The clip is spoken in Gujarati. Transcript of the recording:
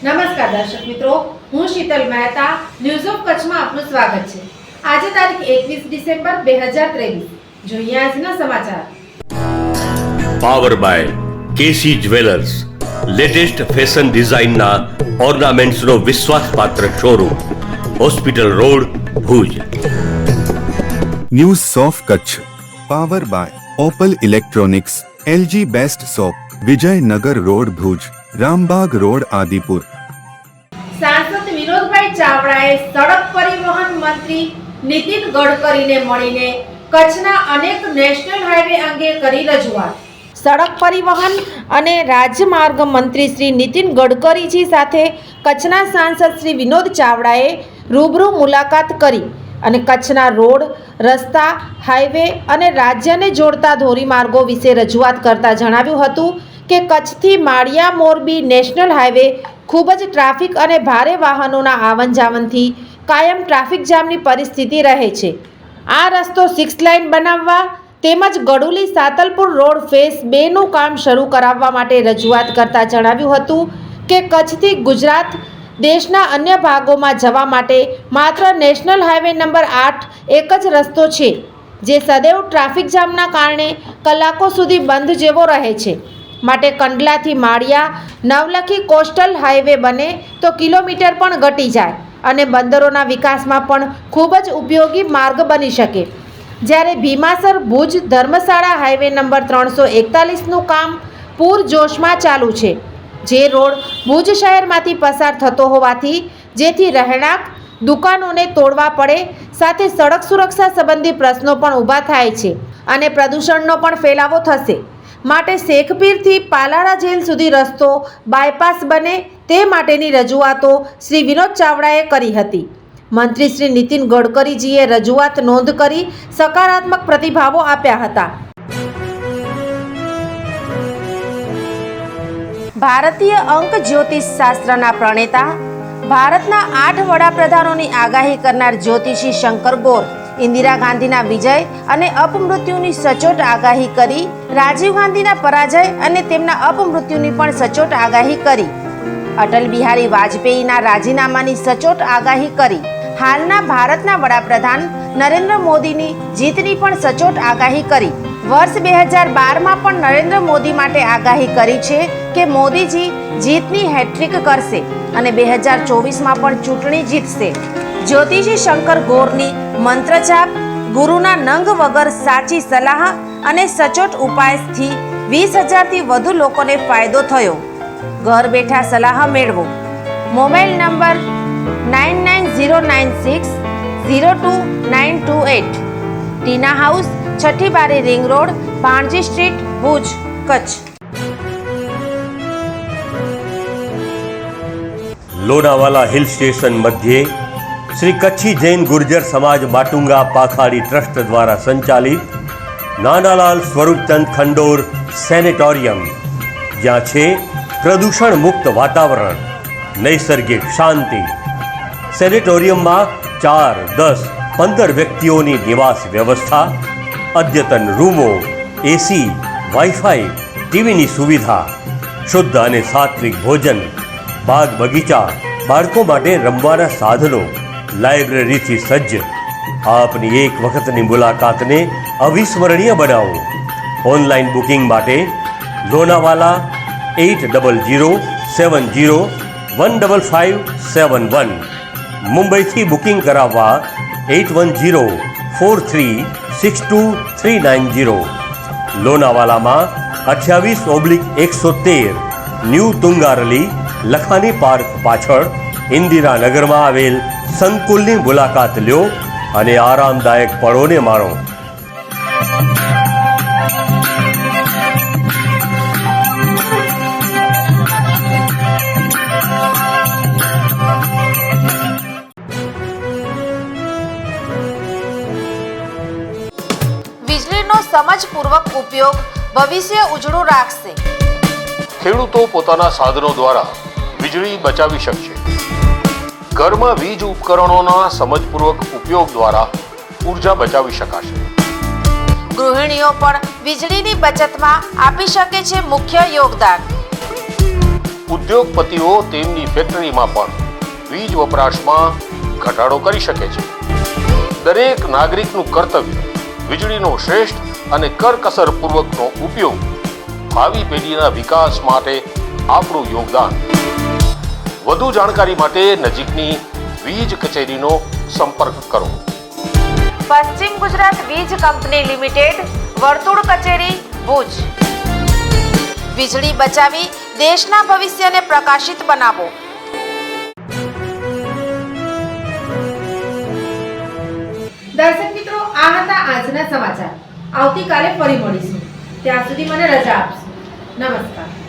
નમસ્કાર દર્શક મિત્રો, હું શીતલ મહેતા ન્યૂઝ ઓફ કચ્છમાં આપનું સ્વાગત છે। આજે તારીખ 21 ડિસેમ્બર 2023। જોઈએ આજના સમાચાર। Power by KC jewellers, latest fashion ડિઝાઇનના ઓર્નામેન્ટ્સનો વિશ્વાસપાત્ર showroom, hospital road, Bhuj. News of Kutch power by Opal electronics, LG best shop, Vijaynagar road, Bhuj, Rambag road, Adipur. સાંસદ વિનોદભાઈ ચાવડાએ સડક પરિવહન મંત્રી નીતિન ગડકરીને મળીને કચ્છના અનેક નેશનલ હાઈવે અંગે કરી રજૂઆત। સડક પરિવહન અને રાજમાર્ગ મંત્રી શ્રી નીતિન ગડકરીજી સાથે કચ્છના સાંસદ શ્રી વિનોદ ચાવડાએ રૂબરૂ મુલાકાત કરી અને કચ્છના રોડ, રસ્તા, હાઈવે અને રાજ્યને જોડતા ધોરીમાર્ગો વિશે રજૂઆત કરતા જણાવ્યું હતું કે કચ્છથી માળિયા મોરબી નેશનલ હાઈવે ખૂબ જ ટ્રાફિક અને ભારે વાહનોના આવન જાવનથી કાયમ ટ્રાફિક જામની પરિસ્થિતિ રહે છે। આ રસ્તો 6 લાઇન બનાવવા તેમજ ગડુલી સાતલપુર રોડ ફેઝ 2નું કામ શરૂ કરાવવા માટે રજૂઆત કરતા જણાવ્યું હતું કે કચ્છથી ગુજરાત દેશના અન્ય ભાગોમાં જવા માટે માત્ર નેશનલ હાઈવે નંબર 8 એક જ રસ્તો છે, જે સદૈવ ટ્રાફિક જામના કારણે કલાકો સુધી બંધ જેવો રહે છે। માટે કંડલાથી માળિયા નવલખી કોસ્ટલ હાઈવે બને તો કિલોમીટર પણ ઘટી જાય અને બંદરોના વિકાસમાં પણ ખૂબ જ ઉપયોગી માર્ગ બની શકે। જ્યારે ભીમાસર ભુજ ધર્મશાળા હાઈવે નંબર 341નું કામ પૂરજોશમાં ચાલુ છે, જે રોડ ભુજ શહેરમાંથી પસાર થતો હોવાથી જેથી રહેણાંક દુકાનોને તોડવા પડે, સાથે સડક સુરક્ષા સંબંધી પ્રશ્નો પણ ઊભા થાય છે અને પ્રદૂષણનો પણ ફેલાવો થશે। માટે શેખપીરથી પાલારા જેલ સુધી રસ્તો બાયપાસ બને તે માટેની રજૂઆતો શ્રી વિનોદ ચાવડાએ કરી હતી। મંત્રી શ્રી નીતિન ગડકરીજીએ રજૂઆત નોંધ કરી સકારાત્મક પ્રતિભાવો આપ્યા હતા। ભારતીય અંક જ્યોતિષ શાસ્ત્રના પ્રણેતા, ભારતના 8 વડાપ્રધાનોની આગાહી કરનાર જ્યોતિષી શંકર ગોર ઇન્દિરા ગાંધીના વિજય અને અપમૃત્યુની સચોટ આગાહી કરી, રાજીવ ગાંધીના પરાજય અને તેમના અપમૃત્યુની પણ સચોટ આગાહી કરી, અટલ બિહારી વાજપેયીના રાજીનામાની સચોટ આગાહી કરી, હાલના ભારતના વડાપ્રધાન નરેન્દ્ર મોદીની જીતની પણ સચોટ આગાહી કરી। વર્ષ 2012માં પણ નરેન્દ્ર મોદી માટે આગાહી કરી છે કે મોદીજી જીતની હેટ્રિક કરશે અને 2024માં પણ ચૂંટણી જીતશે। જ્યોતિષી શંકર ગોરની મંત્રજાપ, ગુરુના નંગ વગર સાચી સલાહ અને સચોટ ઉપાયથી 20,000થી વધુ લોકોને ફાયદો થયો। ઘર બેઠા સલાહ મેળવો। Mobile number 9909602928। ટીના હાઉસ, છઠ્ઠી બારી ring road, Bhanji street, Bhuj, Kutch. Lonavala hill station મધ્યે શ્રી કચ્છી જૈન ગુર્જર સમાજ માટુંગા પાખાડી ટ્રસ્ટ દ્વારા સંચાલિત નાનાલાલ સ્વરૂપચંદ ખંડોર સેનેટોરિયમ, જ્યાં છે પ્રદૂષણ મુક્ત વાતાવરણ, નૈસર્ગિક શાંતિ। સેનેટોરિયમમાં 4, 10, 15 વ્યક્તિઓની નિવાસ વ્યવસ્થા, અદ્યતન રૂમો, એસી, વાઈફાઈ, ટીવીની સુવિધા, શુદ્ધ અને સાત્વિક ભોજન, બાગ બગીચા, બાળકો માટે રમવાના સાધનો, લાઇબ્રેરીથી સજ્જ। આપની એક વખતની મુલાકાતને અવિસ્મરણીય બનાવો। ઓનલાઈન બુકિંગ માટે લોનાવાલા 807070155571, મુંબઈથી બુકિંગ કરાવવા 8104362390। લોનાવાલામાં 28/113 ન્યૂ તુંગારલી લખાની પાર્ક પાછળ ઇન્દિરાનગરમાં આવેલ સંકુલની મુલાકાત લ્યો અને આરામદાયક પળોને માણો। વીજળીનો સમજપૂર્વક ઉપયોગ ભવિષ્ય ઉજળું રાખશે। ખેડૂતો પોતાના સાધનો દ્વારા વીજળી બચાવી શકશે। ઘરમાં વીજ ઉપકરણોના સમજપૂર્વક ઉપયોગ દ્વારા ઉર્જા બચાવી શકાશે। ગૃહિણીઓ પણ વીજળીની બચતમાં આપી શકે છે મુખ્ય યોગદાન। ઉદ્યોગપતિઓ તેમની ફેક્ટરીમાં પણ વીજ વપરાશમાં ઘટાડો કરી શકે છે. દરેક નાગરિકનું કર્તવ્ય વીજળીનો શ્રેષ્ઠ અને કરકસરપૂર્વકનો ઉપયોગ. ભાવિ પેઢીના વિકાસ માટે આપણું યોગદાન. વધુ જાણકારી માટે નજીકની વીજ કચેરીનો સંપર્ક કરો. પશ્ચિમ ગુજરાત વીજ કંપની લિમિટેડ, વર્તુળ કચેરી, ભુજ. વીજળી બચાવી દેશના ભવિષ્યને પ્રકાશિત બનાવો. દર્શક મિત્રો, આ હતા આજના સમાચાર. આવતીકાલે ફરી મળીશું. ત્યાં સુધી મને રજા આપશો. નમસ્કાર.